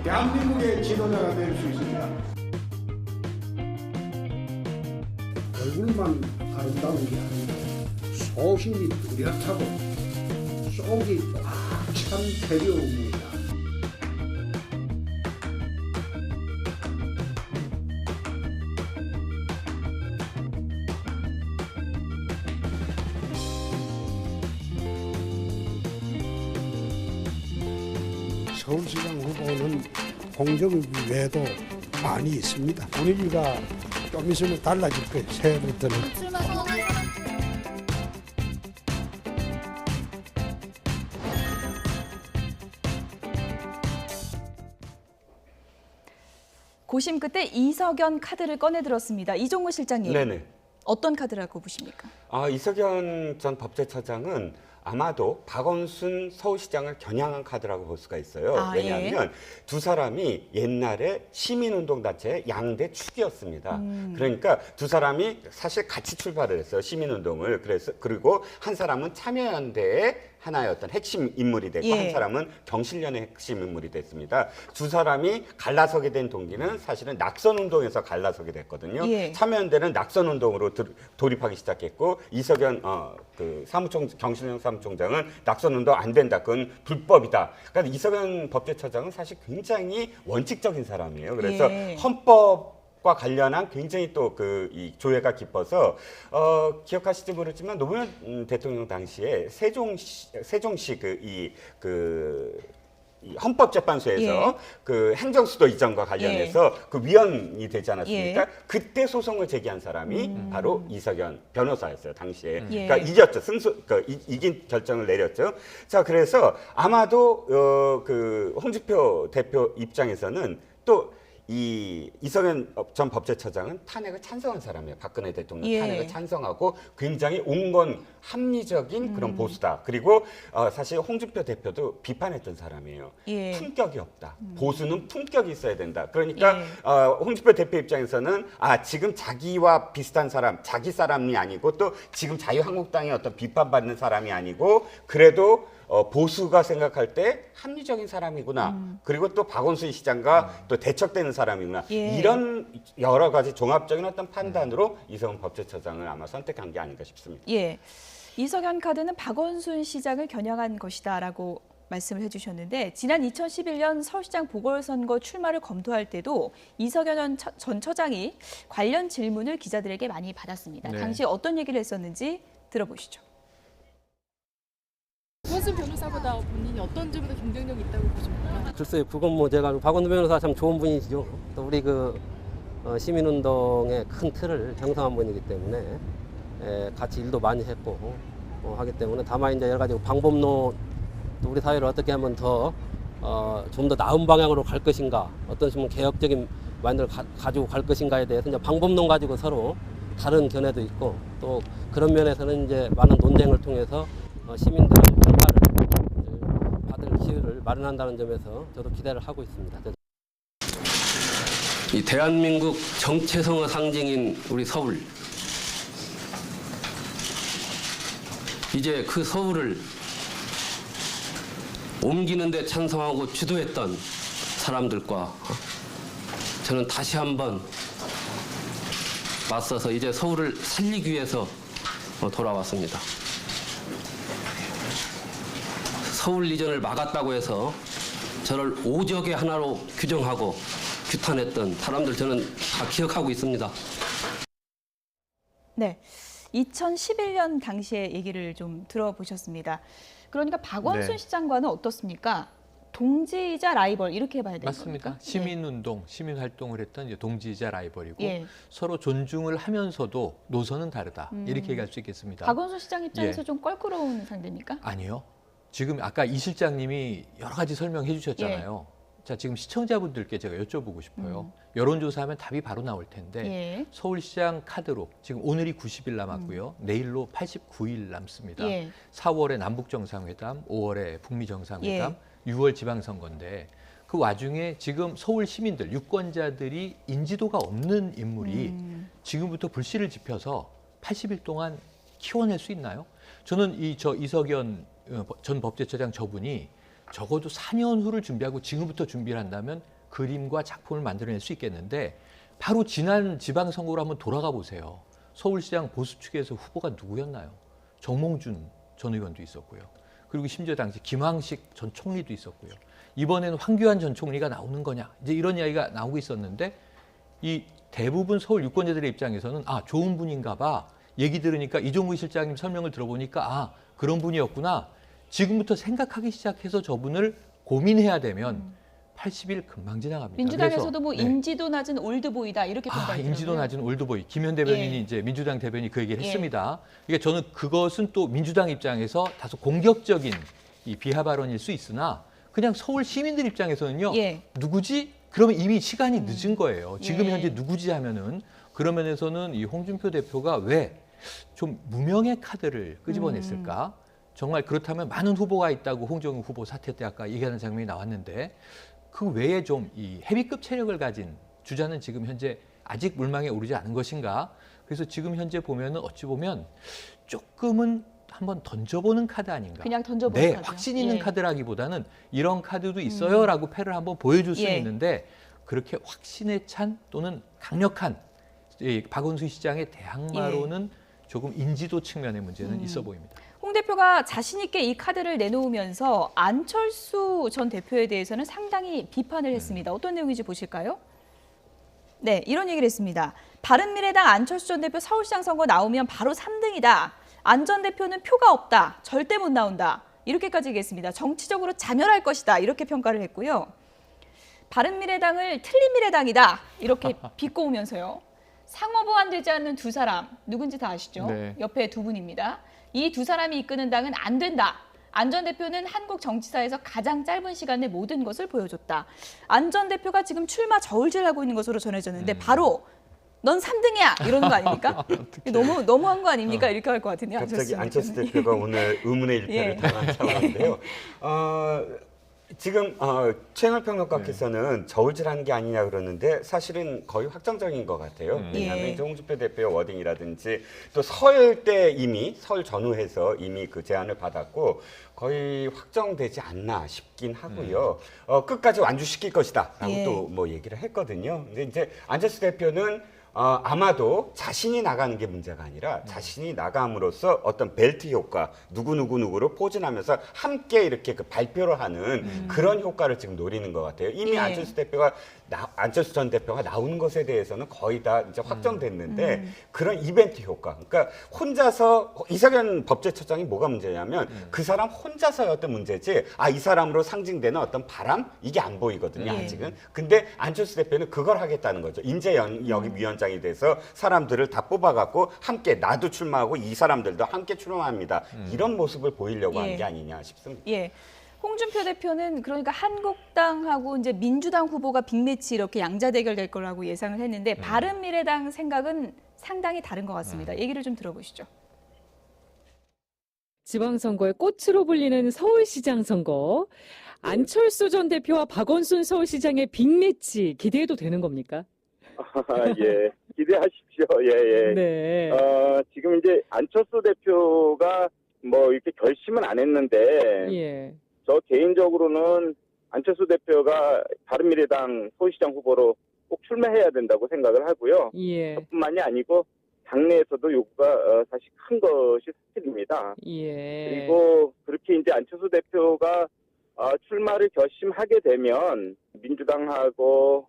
대한민국의 지도자가 될 수 있습니다. 얼굴만 아름다운 게 아니라 소신이 뚜렷하고 속이 꽉 찬 대려옵니다. 서울시장 후보는 공정 외에도 많이 있습니다. 분위기가 좀 있으면 달라질 거예요. 새해부터는. 고심 끝에 이석연 카드를 꺼내들었습니다. 이종무 실장님, 네네. 어떤 카드라고 보십니까? 이석연 전 법제처장은 아마도 박원순 서울시장을 겨냥한 카드라고 볼 수가 있어요. 왜냐하면 두 사람이 옛날에 시민운동단체의 양대 축이었습니다. 그러니까 두 사람이 사실 같이 출발을 했어요. 시민운동을. 그리고 한 사람은 참여연대의 하나의 어떤 핵심 인물이 됐고 한 사람은 경실련의 핵심 인물이 됐습니다. 두 사람이 갈라서게 된 동기는 사실은 낙선운동에서 갈라서게 됐거든요. 참여연대는 낙선운동으로 돌입하기 시작했고 이석연 경실련 사무총장은 낙선운동 안 된다. 그건 불법이다. 그러니까 이석연 법제처장은 사실 굉장히 원칙적인 사람이에요. 그래서 헌법과 관련한 굉장히 또 이 조예가 깊어서 기억하실지 모르지만 노무현 대통령 당시에 세종시 이 헌법재판소에서 그 행정수도 이전과 관련해서 그 위원이 되지 않았습니까? 그때 소송을 제기한 사람이 바로 이석연 변호사였어요, 당시에. 그러니까 이겼죠. 이긴 결정을 내렸죠. 자, 그래서 아마도 그 홍준표 대표 입장에서는 또 이 이석연 전 법제처장은 탄핵을 찬성한 사람이에요. 박근혜 대통령 탄핵을 찬성하고 굉장히 온건 합리적인 그런 보수다. 그리고 사실 홍준표 대표도 비판했던 사람이에요. 품격이 없다. 보수는 품격이 있어야 된다. 그러니까 홍준표 대표 입장에서는 지금 자기와 비슷한 사람, 자기 사람이 아니고 또 지금 자유한국당의 어떤 비판받는 사람이 아니고 그래도 보수가 생각할 때 합리적인 사람이구나. 그리고 또 박원순 시장과 또 대척되는 사람이구나. 예. 이런 여러 가지 종합적인 어떤 판단으로 이성훈 법제처장을 아마 선택한 게 아닌가 싶습니다. 예. 이석연 카드는 박원순 시장을 겨냥한 것이다라고 말씀을 해주셨는데 지난 2011년 서울시장 보궐선거 출마를 검토할 때도 이석연 전 처장이 관련 질문을 기자들에게 많이 받았습니다. 네. 당시 어떤 얘기를 했었는지 들어보시죠. 박원순 변호사보다 본인이 어떤 점에서 경쟁력이 있다고 보십니까? 글쎄요, 그건 뭐 제가 박원순 변호사 참 좋은 분이시죠. 또 우리 시민운동의 큰 틀을 형성한 분이기 때문에 같이 일도 많이 했고 하기 때문에 다만 이제 여러 가지 방법론 또 우리 사회를 어떻게 하면 더 좀 더 나은 방향으로 갈 것인가, 어떤 식으로 개혁적인 마인드를 가지고 갈 것인가에 대해서 이제 방법론 가지고 서로 다른 견해도 있고 또 그런 면에서는 이제 많은 논쟁을 통해서 시민들의 평가를 받을 기회를 마련한다는 점에서 저도 기대를 하고 있습니다. 이 대한민국 정체성의 상징인 우리 서울. 이제 그 서울을 옮기는 데 찬성하고 주도했던 사람들과 저는 다시 한번 맞서서 이제 서울을 살리기 위해서 돌아왔습니다. 서울 이전을 막았다고 해서 저를 오적의 하나로 규정하고 규탄했던 사람들 저는 다 기억하고 있습니다. 네, 2011년 당시의 얘기를 좀 들어보셨습니다. 그러니까 박원순 네. 시장과는 어떻습니까? 동지이자 라이벌 이렇게 봐야 되는 맞습니다. 겁니까? 시민운동, 시민활동을 했던 이제 동지이자 라이벌이고 예. 서로 존중을 하면서도 노선은 다르다. 이렇게 얘기할 수 있겠습니다. 박원순 시장 입장에서 예. 좀 껄끄러운 상대입니까? 아니요. 지금 아까 이 실장님이 여러 가지 설명해 주셨잖아요. 자, 지금 시청자분들께 제가 여쭤보고 싶어요. 여론조사하면 답이 바로 나올 텐데 예. 서울시장 카드로 지금 오늘이 90일 남았고요. 내일로 89일 남습니다. 예. 4월에 남북정상회담, 5월에 북미정상회담, 6월 지방선거인데 그 와중에 지금 서울 시민들, 유권자들이 인지도가 없는 인물이 지금부터 불씨를 지펴서 80일 동안 키워낼 수 있나요? 저는 이석연 전 법제처장 저분이 적어도 4년 후를 준비하고 지금부터 준비를 한다면 그림과 작품을 만들어낼 수 있겠는데 바로 지난 지방선거로 한번 돌아가 보세요. 서울시장 보수 측에서 후보가 누구였나요? 정몽준 전 의원도 있었고요. 그리고 심지어 당시 김황식 전 총리도 있었고요. 이번에는 황교안 전 총리가 나오는 거냐 이제 이런 이야기가 나오고 있었는데 이 대부분 서울 유권자들의 입장에서는 아 좋은 분인가 봐. 얘기 들으니까 이종구 실장님 설명을 들어보니까 아 그런 분이었구나. 지금부터 생각하기 시작해서 저분을 고민해야 되면 80일 금방 지나갑니다. 민주당에서도 그래서, 뭐 네. 인지도 낮은 올드보이다 이렇게 평가했더라고요. 인지도 낮은 올드보이. 김현 대변인이 예. 이제 민주당 대변인이 그 얘기를 예. 했습니다. 그러니까 저는 그것은 또 민주당 입장에서 다소 공격적인 이 비하 발언일 수 있으나 그냥 서울 시민들 입장에서는요. 예. 누구지? 그러면 이미 시간이 늦은 거예요. 지금 예. 현재 누구지 하면은 그런 면에서는 이 홍준표 대표가 왜 좀 무명의 카드를 끄집어냈을까? 정말 그렇다면 많은 후보가 있다고 홍정욱 후보 사퇴 때 아까 얘기하는 장면이 나왔는데 그 외에 좀 이 헤비급 체력을 가진 주자는 지금 현재 아직 물망에 오르지 않은 것인가? 그래서 지금 현재 보면은 어찌 보면 조금은 한번 던져보는 카드 아닌가? 그냥 던져보는 네, 카드요. 확신 있는 예. 카드라기보다는 이런 카드도 있어요라고 패를 한번 보여줄 수는 예. 있는데 그렇게 확신에 찬 또는 강력한 이 박원순 시장의 대항마로는 조금 인지도 측면의 문제는 있어 보입니다. 홍 대표가 자신 있게 이 카드를 내놓으면서 안철수 전 대표에 대해서는 상당히 비판을 했습니다. 어떤 내용인지 보실까요? 네, 이런 얘기를 했습니다. 바른미래당 안철수 전 대표 서울시장 선거 나오면 바로 3등이다. 안 전 대표는 표가 없다. 절대 못 나온다. 이렇게까지 얘기했습니다. 정치적으로 자멸할 것이다. 이렇게 평가를 했고요. 바른미래당을 틀린 미래당이다. 이렇게 비꼬으면서요. 상호 보완되지 않는 두 사람, 누군지 다 아시죠? 네. 옆에 두 분입니다. 이 두 사람이 이끄는 당은 안 된다. 안 전 대표는 한국 정치사에서 가장 짧은 시간에 모든 것을 보여줬다. 안 전 대표가 지금 출마 저울질하고 있는 것으로 전해졌는데 바로 넌 3등이야 이러는 거 아닙니까? 너무한 거 아닙니까? 이렇게 할 것 같은데요. 갑자기 전 안철수 대표는. 대표가 오늘 의문의 일패를 예. 당한 상황인데요. 지금 최영일 평론가께서는 저울질하는 게 아니냐 그러는데 사실은 거의 확정적인 것 같아요. 왜냐하면 예. 이제 홍준표 대표의 워딩이라든지 또 설 때 이미 설 전후해서 이미 그 제안을 받았고 거의 확정되지 않나 싶긴 하고요. 끝까지 완주시킬 것이다라고 예. 또 뭐 얘기를 했거든요. 근데 이제 안철수 대표는 아마도 자신이 나가는 게 문제가 아니라 자신이 나감으로써 어떤 벨트 효과, 누구를 포진하면서 함께 이렇게 그 발표를 하는 그런 효과를 지금 노리는 것 같아요. 이미 예. 안철수 전 대표가 나오는 것에 대해서는 거의 다 이제 확정됐는데 그런 이벤트 효과. 그러니까 혼자서 이낙연 법제처장이 뭐가 문제냐면 그 사람 혼자서의 어떤 문제지 이 사람으로 상징되는 어떤 바람 이게 안 보이거든요. 예. 아직은. 근데 안철수 대표는 그걸 하겠다는 거죠. 인재 영입위원장이 돼서 사람들을 다 뽑아갖고 함께 나도 출마하고 이 사람들도 함께 출마합니다. 이런 모습을 보이려고 예. 하는 게 아니냐 싶습니다. 예. 홍준표 대표는 그러니까 한국당하고 이제 민주당 후보가 빅매치 이렇게 양자 대결 될 거라고 예상을 했는데 바른미래당 생각은 상당히 다른 것 같습니다. 얘기를 좀 들어보시죠. 지방선거의 꽃으로 불리는 서울시장 선거. 안철수 전 대표와 박원순 서울시장의 빅매치 기대해도 되는 겁니까? 예, 기대하십시오. 예, 예. 네. 지금 이제 안철수 대표가 뭐 이렇게 결심은 안 했는데, 예. 저 개인적으로는 안철수 대표가 바른미래당 서울시장 후보로 꼭 출마해야 된다고 생각을 하고요. 예. 뿐만이 아니고 당내에서도 요구가 사실 큰 것이 사실입니다. 예. 그리고 그렇게 이제 안철수 대표가 출마를 결심하게 되면 민주당하고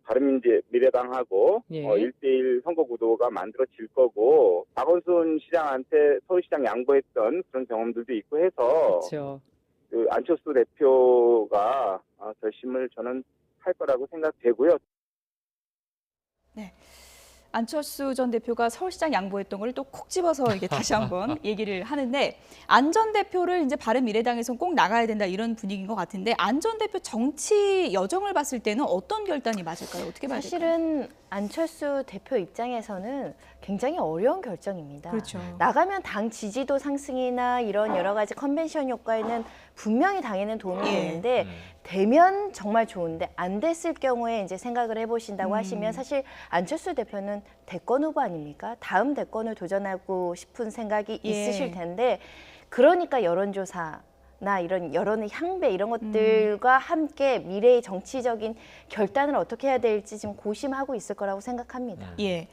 바른미래당하고 예. 1대1 선거 구도가 만들어질 거고 박원순 시장한테 서울시장 양보했던 그런 경험들도 있고 해서 그렇죠. 그 안철수 대표가 결심을 저는 할 거라고 생각되고요. 네. 안철수 전 대표가 서울시장 양보했던 걸 또 콕 집어서 이게 다시 한번 얘기를 하는데 안 전 대표를 이제 바른미래당에서 꼭 나가야 된다 이런 분위기인 것 같은데 안 전 대표 정치 여정을 봤을 때는 어떤 결단이 맞을까요? 어떻게 봐야 될까요? 사실은 안철수 대표 입장에서는 굉장히 어려운 결정입니다. 그렇죠. 나가면 당 지지도 상승이나 이런 여러 가지 컨벤션 효과에는 분명히 당에는 도움이 예. 되는데 되면 정말 좋은데 안 됐을 경우에 이제 생각을 해보신다고 하시면 사실 안철수 대표는 대권 후보 아닙니까? 다음 대권을 도전하고 싶은 생각이 예. 있으실 텐데 그러니까 여론조사나 이런 여론의 향배 이런 것들과 함께 미래의 정치적인 결단을 어떻게 해야 될지 지금 고심하고 있을 거라고 생각합니다. 예.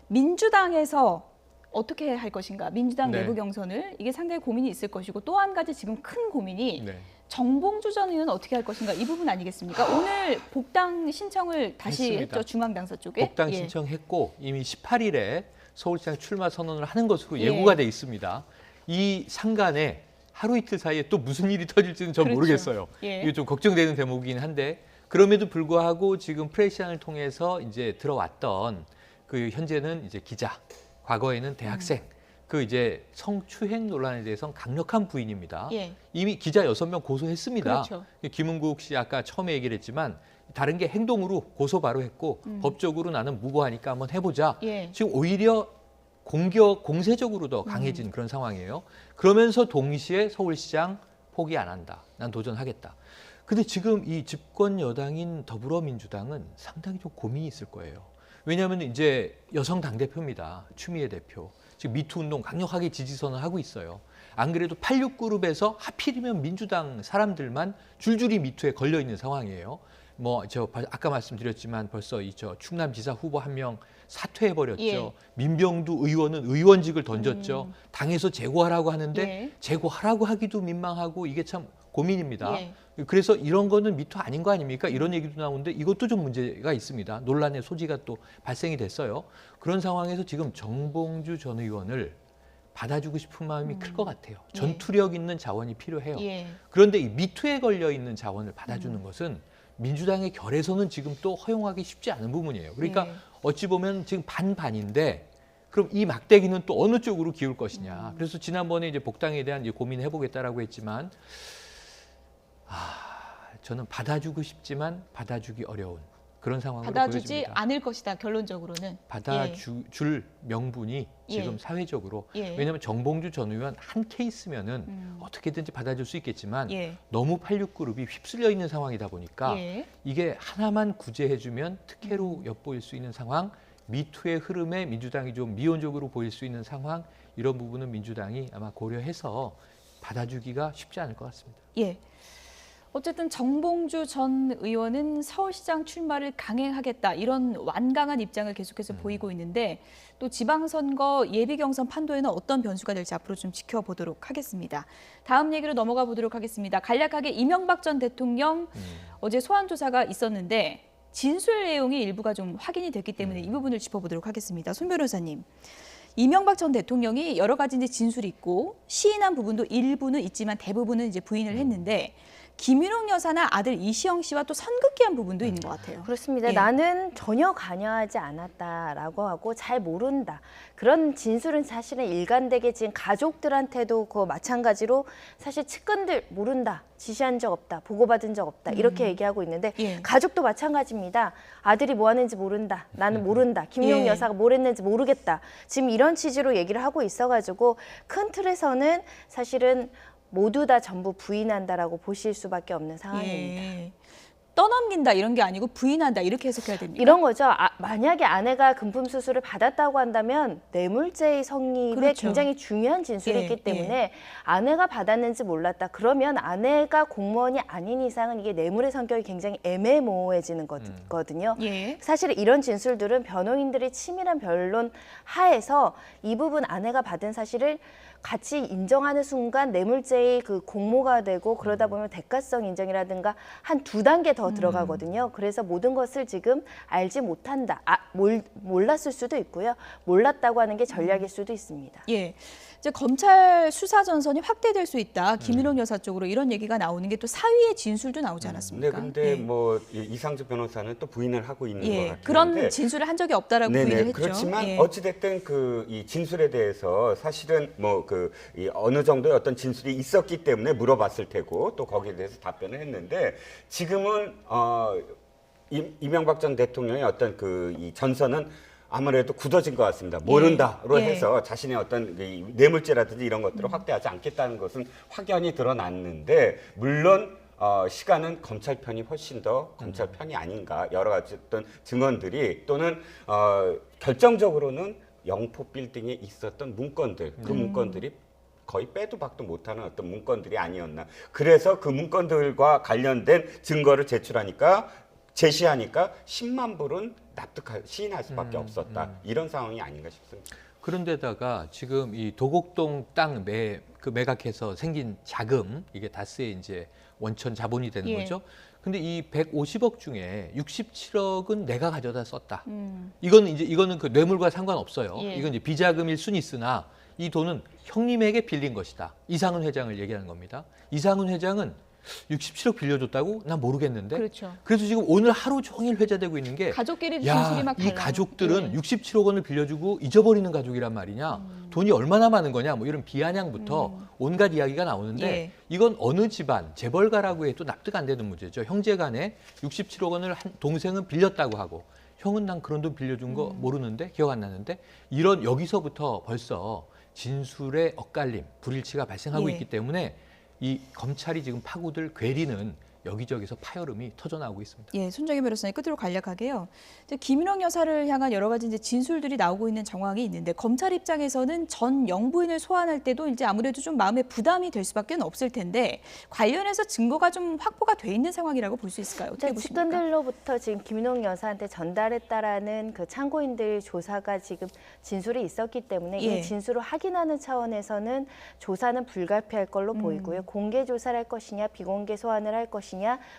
민주당에서 어떻게 할 것인가? 민주당 네. 내부 경선을 이게 상당히 고민이 있을 것이고 또 한 가지 지금 큰 고민이 네. 정봉주 전 의원은 어떻게 할 것인가? 이 부분 아니겠습니까? 오늘 복당 신청을 다시 했습니다. 했죠. 중앙당사 쪽에. 복당 예. 신청했고 이미 18일에 서울시장 출마 선언을 하는 것으로 예. 예고가 돼 있습니다. 이 상간에 하루 이틀 사이에 또 무슨 일이 터질지는 전 그렇죠. 모르겠어요. 예. 이게 좀 걱정되는 대목이긴 한데 그럼에도 불구하고 지금 프레시안을 통해서 이제 들어왔던 그 현재는 이제 기자, 과거에는 대학생, 그 이제 성추행 논란에 대해서는 강력한 부인입니다. 예. 이미 기자 6명 고소했습니다. 그렇죠. 김은국 씨 아까 처음에 얘기를 했지만 다른 게 행동으로 고소 바로 했고 법적으로 나는 무고하니까 한번 해보자. 예. 지금 오히려 공세적으로 더 강해진 그런 상황이에요. 그러면서 동시에 서울시장 포기 안 한다. 난 도전하겠다. 근데 지금 이 집권 여당인 더불어민주당은 상당히 좀 고민이 있을 거예요. 왜냐하면 이제 여성 당대표입니다. 추미애 대표. 지금 미투 운동 강력하게 지지선을 하고 있어요. 안 그래도 86그룹에서 하필이면 민주당 사람들만 줄줄이 미투에 걸려 있는 상황이에요. 뭐 저 아까 말씀드렸지만 벌써 저 충남지사 후보 1명 사퇴해 버렸죠. 예. 민병두 의원은 의원직을 던졌죠. 당에서 제고하라고 하는데 예. 제고하라고 하기도 민망하고 이게 참 고민입니다. 예. 그래서 이런 거는 미투 아닌 거 아닙니까? 이런 얘기도 나오는데 이것도 좀 문제가 있습니다. 논란의 소지가 또 발생이 됐어요. 그런 상황에서 지금 정봉주 전 의원을 받아주고 싶은 마음이 클 것 같아요. 전투력 있는 자원이 필요해요. 예. 그런데 이 미투에 걸려 있는 자원을 받아주는 것은 민주당의 결에서는 지금 또 허용하기 쉽지 않은 부분이에요. 그러니까 예. 어찌 보면 지금 반반인데 그럼 이 막대기는 또 어느 쪽으로 기울 것이냐. 그래서 지난번에 이제 복당에 대한 이제 고민을 해보겠다라고 했지만 저는 받아주고 싶지만 받아주기 어려운 그런 상황으로 받아주지 보여집니다. 않을 것이다. 결론적으로는. 받아줄 명분이 지금 예. 사회적으로 예. 왜냐하면 정봉주 전 의원 한 케이스면은 어떻게든지 받아줄 수 있겠지만 예. 너무 86그룹이 휩쓸려 있는 상황이다 보니까 예. 이게 하나만 구제해주면 특혜로 엿보일 수 있는 상황, 미투의 흐름에 민주당이 좀 미온적으로 보일 수 있는 상황, 이런 부분은 민주당이 아마 고려해서 받아주기가 쉽지 않을 것 같습니다. 예. 어쨌든 정봉주 전 의원은 서울시장 출마를 강행하겠다 이런 완강한 입장을 계속해서 보이고 있는데 또 지방선거 예비경선 판도에는 어떤 변수가 될지 앞으로 좀 지켜보도록 하겠습니다. 다음 얘기로 넘어가 보도록 하겠습니다. 간략하게 이명박 전 대통령 어제 소환조사가 있었는데 진술 내용이 일부가 좀 확인이 됐기 때문에 이 부분을 짚어보도록 하겠습니다. 손 변호사님. 이명박 전 대통령이 여러 가지 이제 진술이 있고 시인한 부분도 일부는 있지만 대부분은 이제 부인을 했는데 김윤옥 여사나 아들 이시영 씨와 또 선긋기한 부분도 있는 것 같아요. 그렇습니다. 예. 나는 전혀 관여하지 않았다라고 하고 잘 모른다. 그런 진술은 사실은 일관되게 지금 가족들한테도 그 마찬가지로 사실 측근들 모른다. 지시한 적 없다. 보고받은 적 없다. 이렇게 얘기하고 있는데 예. 가족도 마찬가지입니다. 아들이 뭐 하는지 모른다. 나는 모른다. 김윤옥 예. 여사가 뭘 했는지 모르겠다. 지금 이런 취지로 얘기를 하고 있어가지고 큰 틀에서는 사실은 모두 다 전부 부인한다라고 보실 수밖에 없는 상황입니다. 예. 떠넘긴다 이런 게 아니고 부인한다 이렇게 해석해야 됩니까? 이런 거죠. 만약에 아내가 금품 수수를 받았다고 한다면 뇌물죄의 성립에 그렇죠. 굉장히 중요한 진술이기 예, 때문에 아내가 받았는지 몰랐다. 그러면 아내가 공무원이 아닌 이상은 이게 뇌물의 성격이 굉장히 애매모호해지는 거거든요. 예. 사실 이런 진술들은 변호인들이 치밀한 변론 하에서 이 부분 아내가 받은 사실을 같이 인정하는 순간 뇌물죄의 그 공모가 되고 그러다 보면 대가성 인정이라든가 한 2단계 더 들어가거든요. 그래서 모든 것을 지금 알지 못한다. 몰랐을 수도 있고요. 몰랐다고 하는 게 전략일 수도 있습니다. 예. 이제 검찰 수사 전선이 확대될 수 있다. 김윤옥 여사 쪽으로 이런 얘기가 나오는 게 또 사위의 진술도 나오지 않았습니까? 네, 근데 예. 뭐 이상주 변호사는 또 부인을 하고 있는 것 예. 같아요. 그런 진술을 한 적이 없다라고 부인을 했죠. 그렇지만 예. 어찌됐든 이 진술에 대해서 사실은 어느 정도의 어떤 진술이 있었기 때문에 물어봤을 테고 또 거기에 대해서 답변을 했는데 지금은 이명박 전 대통령의 어떤 이 전선은 아무래도 굳어진 것 같습니다. 모른다로 예. 해서 자신의 어떤 뇌물죄라든지 이런 것들을 확대하지 않겠다는 것은 확연히 드러났는데 물론 시간은 검찰 편이 훨씬 더 검찰 편이 아닌가 여러 가지 어떤 증언들이 또는 결정적으로는 영포 빌딩에 있었던 문건들 그 문건들이 거의 빼도 박도 못하는 어떤 문건들이 아니었나. 그래서 그 문건들과 관련된 증거를 제시하니까 10만 불은 시인할 수밖에 없었다. 이런 상황이 아닌가 싶습니다. 그런데다가 지금 이 도곡동 땅 매각해서 생긴 자금, 이게 다스의 이제 원천 자본이 되는 예. 거죠. 근데 이 150억 중에 67억은 내가 가져다 썼다. 이거는 그 뇌물과 상관없어요. 예. 이건 이제 비자금일 수는 있으나 이 돈은 형님에게 빌린 것이다. 이상은 회장을 얘기하는 겁니다. 이상은 회장은 67억 빌려줬다고? 난 모르겠는데. 그렇죠. 그래서 지금 오늘 하루 종일 회자되고 있는 게 가족끼리 진술이 막 이 달라요. 가족들은 예. 67억 원을 빌려주고 잊어버리는 가족이란 말이냐. 돈이 얼마나 많은 거냐. 뭐 이런 비아냥부터 온갖 이야기가 나오는데 예. 이건 어느 집안 재벌가라고 해도 납득 안 되는 문제죠. 형제 간에 67억 원을 한 동생은 빌렸다고 하고 형은 난 그런 돈 빌려준 거 모르는데 기억 안 나는데 이런 여기서부터 벌써 진술의 엇갈림, 불일치가 발생하고 예. 있기 때문에 이 검찰이 지금 파고들 괴리는 여기저기서 파열음이 터져나오고 있습니다. 예, 손정희 변호사님 끝으로 간략하게요. 이제 김윤옥 여사를 향한 여러 가지 이제 진술들이 나오고 있는 정황이 있는데 검찰 입장에서는 전 영부인을 소환할 때도 이제 아무래도 좀 마음에 부담이 될 수밖에 없을 텐데 관련해서 증거가 좀 확보가 돼 있는 상황이라고 볼 수 있을까요? 어떻게 보십니까? 측근들로부터 지금 김윤옥 여사한테 전달했다라는 그 참고인들 조사가 지금 진술이 있었기 때문에 예. 이 진술을 확인하는 차원에서는 조사는 불가피할 걸로 보이고요. 공개 조사를 할 것이냐, 비공개 소환을 할 것이냐,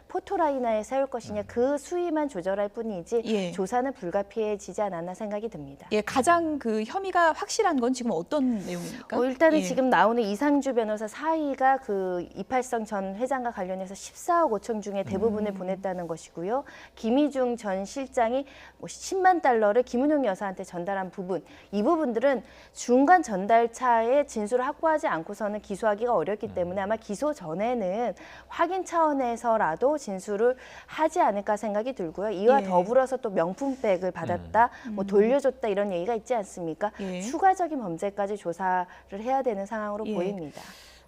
포토라인화에 세울 것이냐 그 수위만 조절할 뿐이지 예. 조사는 불가피해지지 않았나 생각이 듭니다. 예, 가장 그 혐의가 확실한 건 지금 어떤 내용입니까? 일단은 예. 지금 나오는 이상주 변호사 사위가 그 이팔성 전 회장과 관련해서 14억 5천 중에 대부분을 보냈다는 것이고요. 김희중 전 실장이 10만 달러를 김은용 여사한테 전달한 부분, 이 부분들은 중간 전달차에 진술을 확보하지 않고서는 기소하기가 어렵기 때문에 아마 기소 전에는 확인 차원에서 상황에서라도 진술을 하지 않을까 생각이 들고요. 이와 예. 더불어서 또 명품백을 받았다, 뭐 돌려줬다 이런 얘기가 있지 않습니까? 예. 추가적인 범죄까지 조사를 해야 되는 상황으로 예. 보입니다.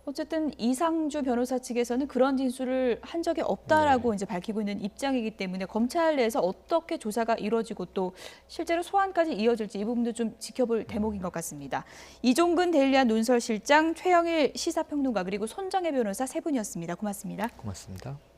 어쨌든 이상주 변호사 측에서는 그런 진술을 한 적이 없다라고 이제 밝히고 있는 입장이기 때문에 검찰 내에서 어떻게 조사가 이루어지고 또 실제로 소환까지 이어질지 이 부분도 좀 지켜볼 대목인 것 같습니다. 이종근 데일리안 논설실장, 최영일 시사평론가 그리고 손정혜 변호사 세 분이었습니다. 고맙습니다. 고맙습니다.